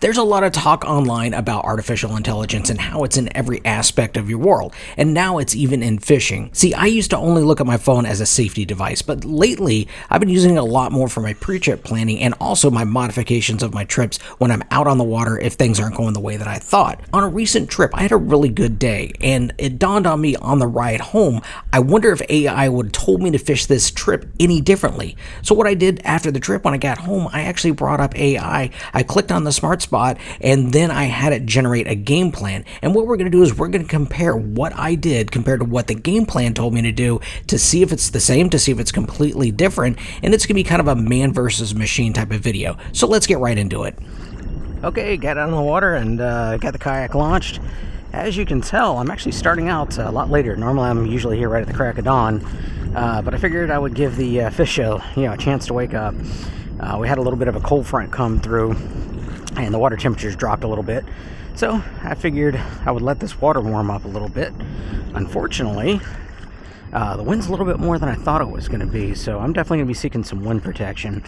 There's a lot of talk online about artificial intelligence and how it's in every aspect of your world, and now it's even in fishing. See, I used to only look at my phone as a safety device, but lately I've been using it a lot more for my pre-trip planning and also my modifications of my trips when I'm out on the water if things aren't going the way that I thought. On a recent trip, I had a really good day, and it dawned on me on the ride home, I wonder if AI would have told me to fish this trip any differently. So what I did after the trip when I got home, I actually brought up AI. I clicked on the smart spot and then I had it generate a game plan. And what we're going to do is we're going to compare what I did compared to what the game plan told me to do to see if it's the same, to see if it's completely different, and it's going to be kind of a man versus machine type of video. So let's get right into it. Okay, got out on the water and got the kayak launched. As you can tell, I'm actually starting out a lot later. Normally I'm usually here right at the crack of dawn, but I figured I would give the fish a chance to wake up. We had a little bit of a cold front come through, and the water temperatures dropped a little bit, so I figured I would let this water warm up a little bit. Unfortunately, the wind's a little bit more than I thought it was going to be, so I'm definitely going to be seeking some wind protection.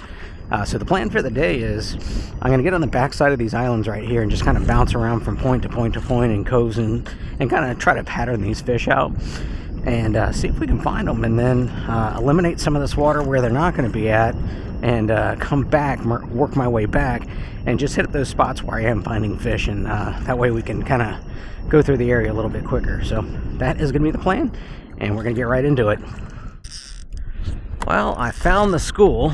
So the plan for the day is I'm going to get on the backside of these islands right here and just kind of bounce around from point to point to point in coves and kind of try to pattern these fish out and see if we can find them, and then eliminate some of this water where they're not going to be at, and come back, work my way back, and just hit up those spots where I am finding fish, and that way we can kind of go through the area a little bit quicker. So that is going to be the plan, and we're going to get right into it. Well, I found the school.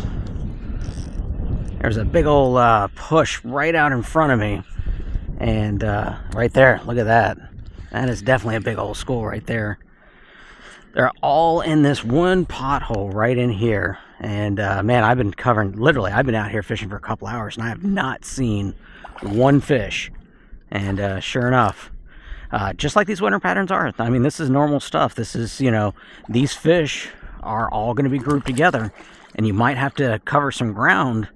There's a big old push right out in front of me, and right there, look at that. That is definitely a big old school right there. They're all in this one pothole right in here. And man, I've been out here fishing for a couple hours, and I have not seen one fish. And sure enough, just like these winter patterns are, I mean, this is normal stuff. This is, these fish are all going to be grouped together, and you might have to cover some ground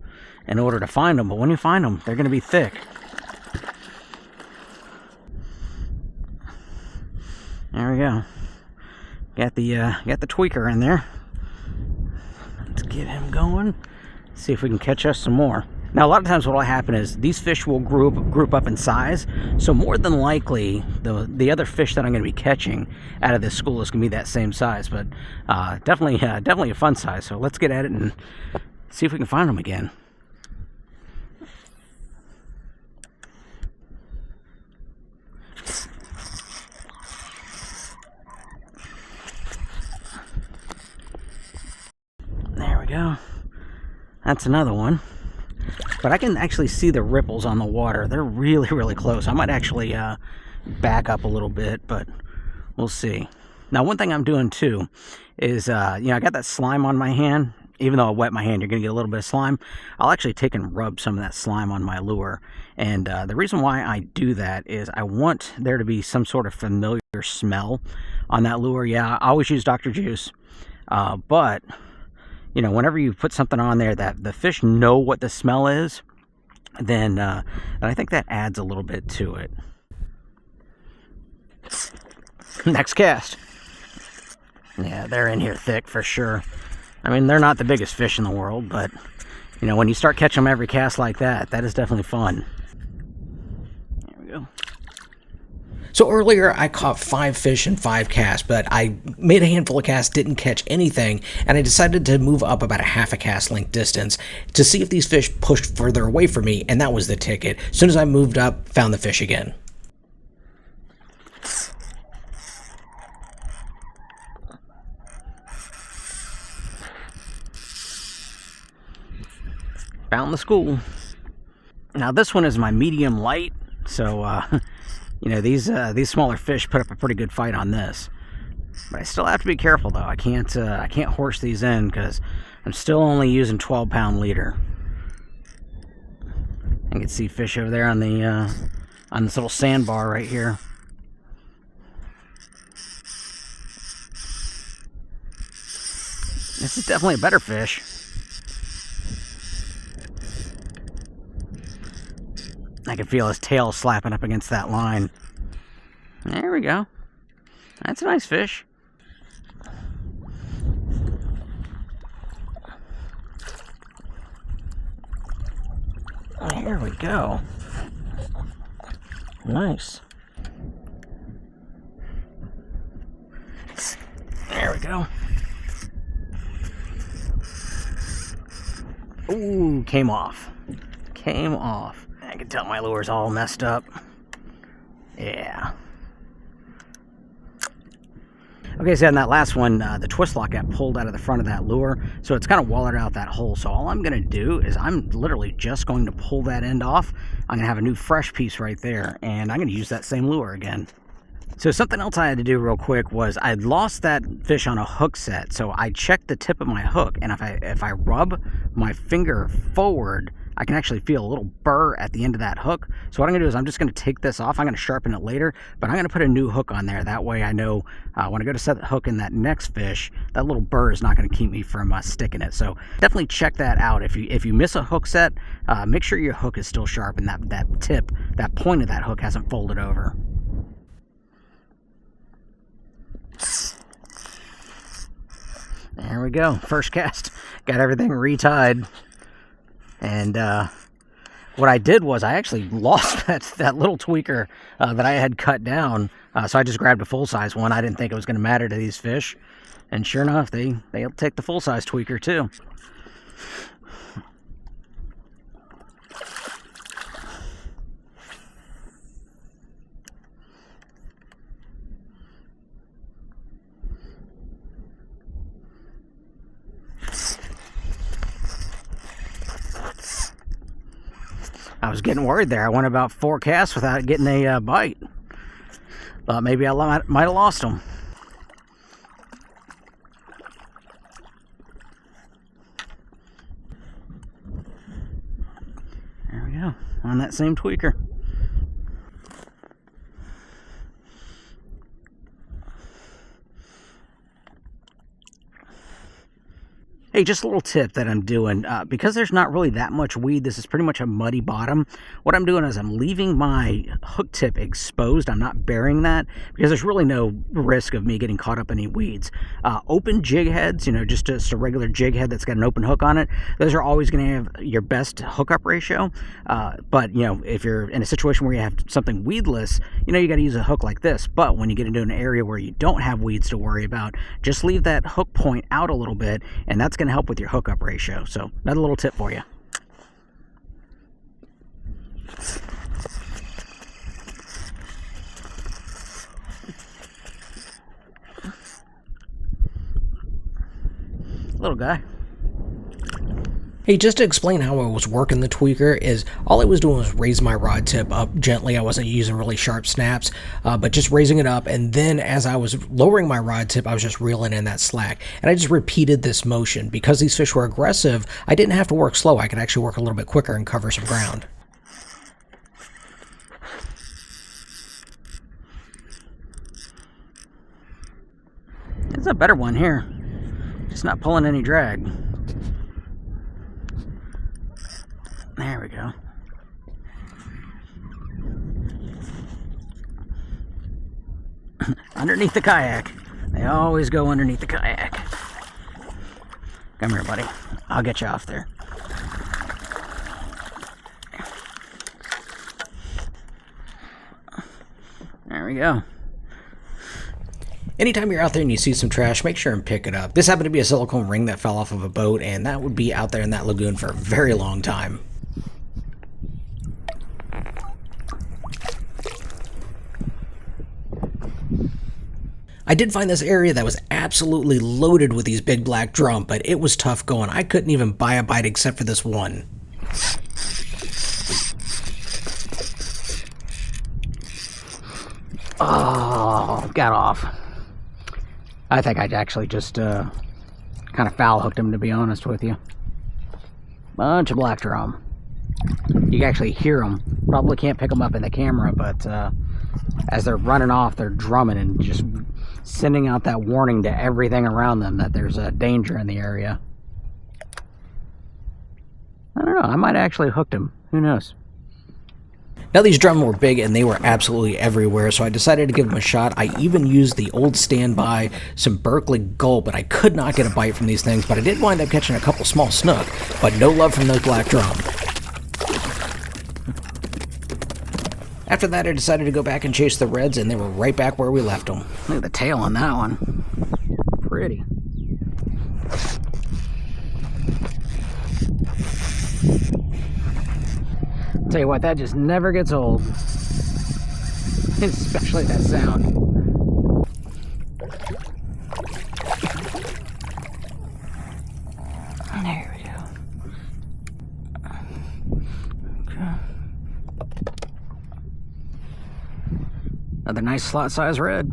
in order to find them. But when you find them, they're going to be thick. There we go. Got the tweaker in there. Let's get him going. See if we can catch us some more. Now, a lot of times what will happen is these fish will group up in size. So more than likely, the other fish that I'm going to be catching out of this school is going to be that same size. But definitely a fun size. So let's get at it and see if we can find them again. There we go. That's another one. But I can actually see the ripples on the water. They're really, really close. I might actually back up a little bit, but we'll see. Now, one thing I'm doing too is, I got that slime on my hand. Even though I wet my hand, you're going to get a little bit of slime. I'll actually take and rub some of that slime on my lure. And the reason why I do that is I want there to be some sort of familiar smell on that lure. Yeah, I always use Dr. Juice, but whenever you put something on there that the fish know what the smell is, then I think that adds a little bit to it. Next cast. Yeah, they're in here thick for sure. I mean, they're not the biggest fish in the world, but, when you start catching them every cast like that, that is definitely fun. There we go. So earlier I caught 5 fish in 5 casts, but I made a handful of casts, didn't catch anything, and I decided to move up about a half a cast length distance to see if these fish pushed further away from me, and that was the ticket. As soon as I moved up, found the fish again. Found the school. Now this one is my medium light, so these smaller fish put up a pretty good fight on this. But I still have to be careful though. I can't horse these in because I'm still only using 12-pound leader. I can see fish over there on this little sandbar right here. This is definitely a better fish. I can feel his tail slapping up against that line. There we go. That's a nice fish. There we go. Nice. There we go. Ooh, came off. Came off. I can tell my lure's all messed up. Yeah. Okay, so in that last one, the twist lock got pulled out of the front of that lure, so it's kind of wallered out that hole. So all I'm going to do is I'm literally just going to pull that end off. I'm going to have a new fresh piece right there, and I'm going to use that same lure again. So something else I had to do real quick was I'd lost that fish on a hook set, so I checked the tip of my hook, and if I rub my finger forward, I can actually feel a little burr at the end of that hook. So what I'm going to do is I'm just going to take this off. I'm going to sharpen it later, but I'm going to put a new hook on there. That way I know when I go to set the hook in that next fish, that little burr is not going to keep me from sticking it. So definitely check that out. If you miss a hook set, make sure your hook is still sharp and that tip, that point of that hook hasn't folded over. There we go. First cast. Got everything retied. And what I did was I actually lost that little tweaker that I had cut down. So I just grabbed a full-size one. I didn't think it was going to matter to these fish. And sure enough, they'll take the full-size tweaker too. I was getting worried there. I went about 4 casts without getting a bite. Thought maybe I might have lost them. There we go, on that same tweaker. Hey, just a little tip that I'm doing, because there's not really that much weed, this is pretty much a muddy bottom. What I'm doing is I'm leaving my hook tip exposed. I'm not burying that because there's really no risk of me getting caught up in any weeds. Open jig heads, just a regular jig head that's got an open hook on it, those are always going to have your best hookup ratio. But, if you're in a situation where you have something weedless, you got to use a hook like this. But when you get into an area where you don't have weeds to worry about, just leave that hook point out a little bit, and that's going to help with your hookup ratio. So another little tip for you. Little guy. Hey, just to explain how I was working the tweaker is all I was doing was raise my rod tip up gently. I wasn't using really sharp snaps, but just raising it up. And then as I was lowering my rod tip, I was just reeling in that slack. And I just repeated this motion. Because these fish were aggressive, I didn't have to work slow. I could actually work a little bit quicker and cover some ground. It's a better one here. Just not pulling any drag. There we go. Underneath the kayak. They always go underneath the kayak. Come here, buddy. I'll get you off there. There we go. Anytime you're out there and you see some trash, make sure and pick it up. This happened to be a silicone ring that fell off of a boat, and that would be out there in that lagoon for a very long time. I did find this area that was absolutely loaded with these big black drum, but it was tough going. I couldn't even buy a bite except for this one. Oh, got off. I think I'd actually just kind of foul hooked him, to be honest with you. Bunch of black drum. You can actually hear them. Probably can't pick them up in the camera, but as they're running off, they're drumming and just sending out that warning to everything around them that there's a danger in the area. I don't know, I might have actually hooked him. Who knows? Now these drum were big and they were absolutely everywhere, so I decided to give them a shot. I even used the old standby, some Berkeley Gulp, but I could not get a bite from these things, but I did wind up catching a couple small snook, but no love from those black drum. After that, I decided to go back and chase the reds, and they were right back where we left them. Look at the tail on that one. Pretty. Tell you what, that just never gets old. Especially that sound. There we go. Okay. Another nice slot size red.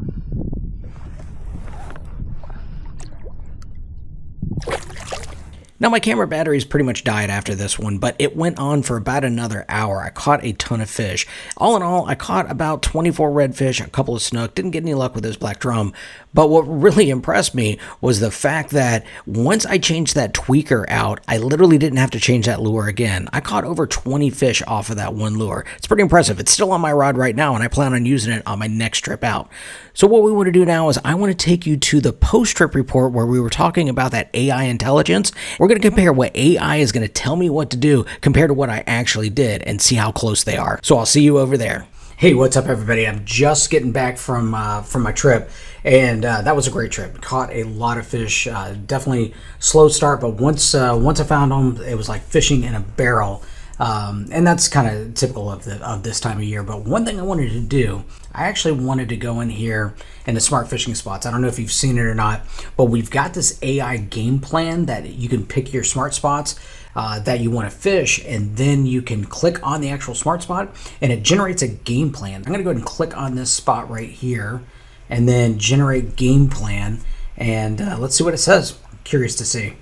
Now my camera batteries pretty much died after this one, but it went on for about another hour. I caught a ton of fish. All in all, I caught about 24 redfish, a couple of snook, didn't get any luck with this black drum. But what really impressed me was the fact that once I changed that tweaker out, I literally didn't have to change that lure again. I caught over 20 fish off of that one lure. It's pretty impressive. It's still on my rod right now, and I plan on using it on my next trip out. So what we want to do now is I want to take you to the post-trip report where we were talking about that AI intelligence. We're going to compare what AI is going to tell me what to do compared to what I actually did and see how close they are. So I'll see you over there. Hey, what's up, everybody? I'm just getting back from my trip, and that was a great trip. Caught a lot of fish. Definitely slow start, but once I found them, it was like fishing in a barrel. And that's kind of typical of this time of year. But one thing I wanted to do, I actually wanted to go in here in the smart fishing spots. I don't know if you've seen it or not, but we've got this AI game plan that you can pick your smart spots that you want to fish, and then you can click on the actual smart spot and it generates a game plan. I'm going to go ahead and click on this spot right here and then generate game plan, and let's see what it says. I'm curious to see.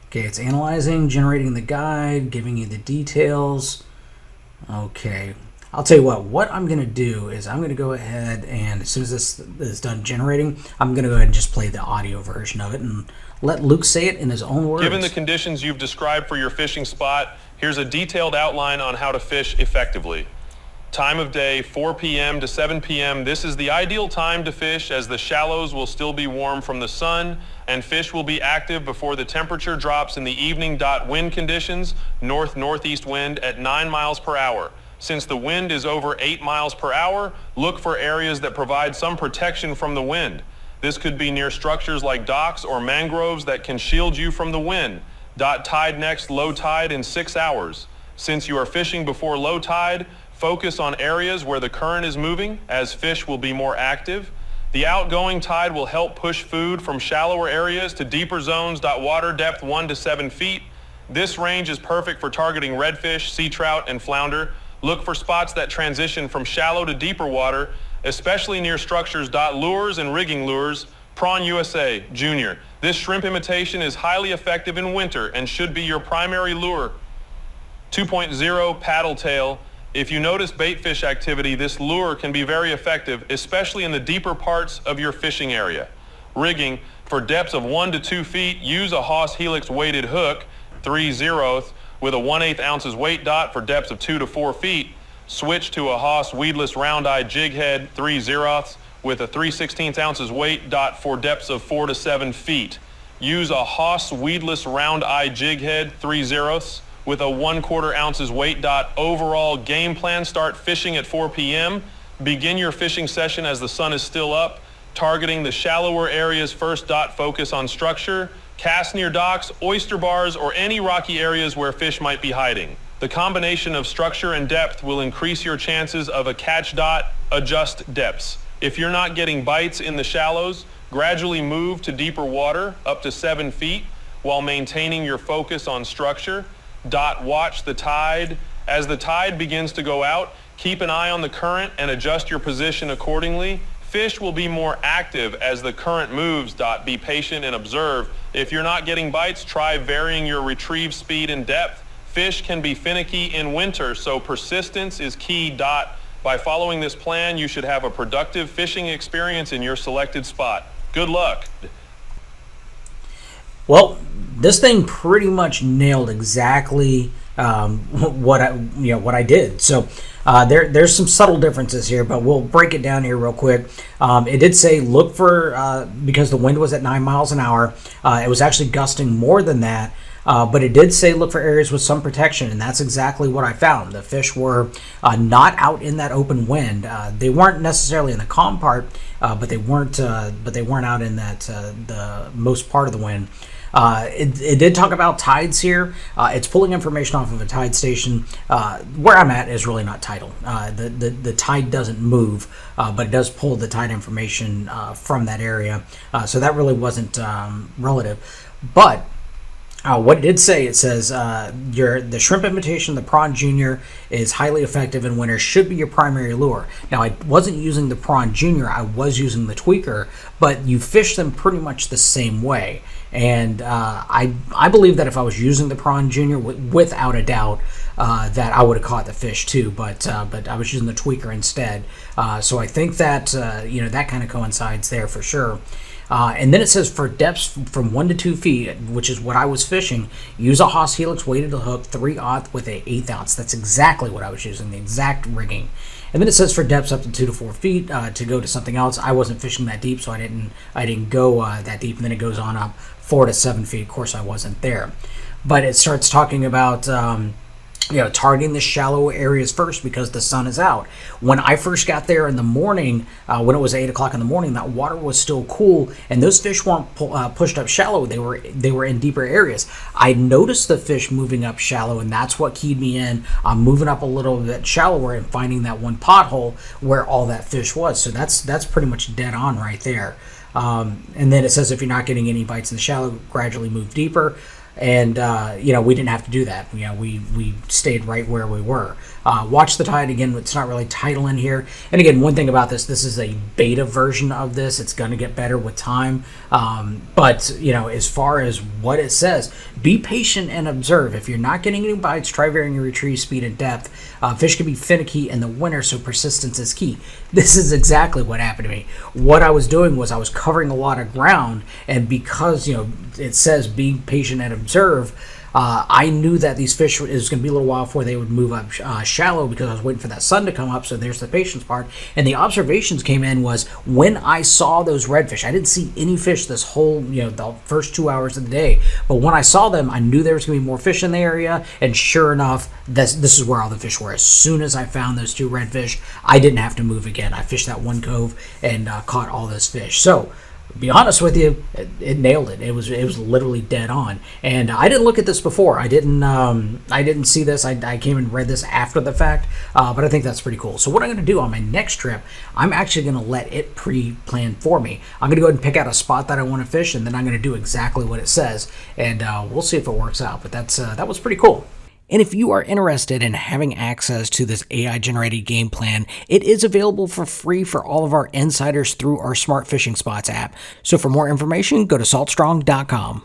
Okay, it's analyzing, generating the guide, giving you the details. Okay, I'll tell you what I'm going to do is I'm going to go ahead and as soon as this is done generating, I'm going to go ahead and just play the audio version of it and let Luke say it in his own words. Given the conditions you've described for your fishing spot, here's a detailed outline on how to fish effectively. Time of day, 4 p.m. to 7 p.m. This is the ideal time to fish as the shallows will still be warm from the sun and fish will be active before the temperature drops in the evening. Wind conditions, north-northeast wind at 9 miles per hour. Since the wind is over 8 miles per hour, look for areas that provide some protection from the wind. This could be near structures like docks or mangroves that can shield you from the wind. Tide next, low tide in 6 hours. Since you are fishing before low tide, focus on areas where the current is moving, as fish will be more active. The outgoing tide will help push food from shallower areas to deeper zones. Water depth 1 to 7 feet. This range is perfect for targeting redfish, sea trout, and flounder. Look for spots that transition from shallow to deeper water, especially near structures. Lures and rigging lures. Prawn USA, Junior. This shrimp imitation is highly effective in winter and should be your primary lure. 2.0 paddle tail. If you notice bait fish activity, this lure can be very effective, especially in the deeper parts of your fishing area. Rigging, for depths of 1 to 2 feet, use a Haas Helix weighted hook, 3/0, with a 1/8 ounces weight. For depths of 2 to 4 feet, switch to a Haas weedless round-eye jig head, 3/0, with a 3/16 ounces weight. For depths of 4 to 7 feet, use a Haas weedless round-eye jig head, 3/0, with a 1/4 ounces weight. Overall game plan, start fishing at 4 p.m. Begin your fishing session as the sun is still up, targeting the shallower areas first. Focus on structure, cast near docks, oyster bars, or any rocky areas where fish might be hiding. The combination of structure and depth will increase your chances of a catch. Adjust depths. If you're not getting bites in the shallows, gradually move to deeper water up to 7 feet while maintaining your focus on structure. Watch the tide. As the tide begins to go out, keep an eye on the current and adjust your position accordingly. Fish will be more active as the current moves. Be patient and observe. If you're not getting bites, try varying your retrieve speed and depth. Fish can be finicky in winter, so persistence is key. By following this plan, you should have a productive fishing experience in your selected spot. Good luck. Well, this thing pretty much nailed exactly what I did. So there's some subtle differences here, but we'll break it down here real quick. It did say look for because the wind was at 9 miles an hour. It was actually gusting more than that. But it did say look for areas with some protection, and that's exactly what I found. The fish were not out in that open wind. They weren't necessarily in the calm part, but they weren't out in that the most part of the wind. It did talk about tides here. It's pulling information off of a tide station. Where I'm at is really not tidal. The tide doesn't move, but it does pull the tide information from that area. So that really wasn't relative. But what it did say, it says the shrimp imitation, the prawn junior, is highly effective in winter, should be your primary lure. Now, I wasn't using the prawn junior, I was using the tweaker, but you fish them pretty much the same way. And I believe that if I was using the prawn junior, without a doubt, that I would have caught the fish too. But I was using the tweaker instead. So I think that that kind of coincides there for sure. And then it says for depths from 1 to 2 feet, which is what I was fishing, use a Haas Helix weighted hook 3/0 with a 1/8 ounce. That's exactly what I was using, the exact rigging. And then it says for depths up to 2 to 4 feet to go to something else. I wasn't fishing that deep, so I didn't go that deep. And then it goes on up 4 to 7 feet. Of course, I wasn't there. But it starts talking about targeting the shallow areas first because the sun is out. When I first got there in the morning, when it was 8 o'clock in the morning, that water was still cool, and those fish weren't pushed up shallow. They were in deeper areas. I noticed the fish moving up shallow, and that's what keyed me in. I'm moving up a little bit shallower and finding that one pothole where all that fish was. So that's pretty much dead on right there. And then it says if you're not getting any bites in the shallow, gradually move deeper. And we didn't have to do that. We stayed right where we were. Watch the tide again. It's not really tidal in here. And again, one thing about this is a beta version of this. It's going to get better with time. But as far as what it says, be patient and observe. If you're not getting any bites, try varying your retrieve speed and depth. Fish can be finicky in the winter, so persistence is key. This is exactly what happened to me. What I was doing was I was covering a lot of ground, and because it says be patient and observe, I knew that these fish, it was going to be a little while before they would move up shallow because I was waiting for that sun to come up. So there's the patience part. And the observations came in was when I saw those redfish. I didn't see any fish this whole, the first 2 hours of the day. But when I saw them, I knew there was going to be more fish in the area. And sure enough, this is where all the fish were. As soon as I found those 2 redfish, I didn't have to move again. I fished that one cove and caught all those fish. So, be honest with you, it nailed it. It was literally dead on. And I didn't look at this before. I didn't see this. I came and read this after the fact. But I think that's pretty cool. So what I'm going to do on my next trip, I'm actually going to let it pre-plan for me. I'm going to go ahead and pick out a spot that I want to fish, and then I'm going to do exactly what it says, and we'll see if it works out. But that was pretty cool. And if you are interested in having access to this AI-generated game plan, it is available for free for all of our insiders through our Smart Fishing Spots app. So for more information, go to saltstrong.com.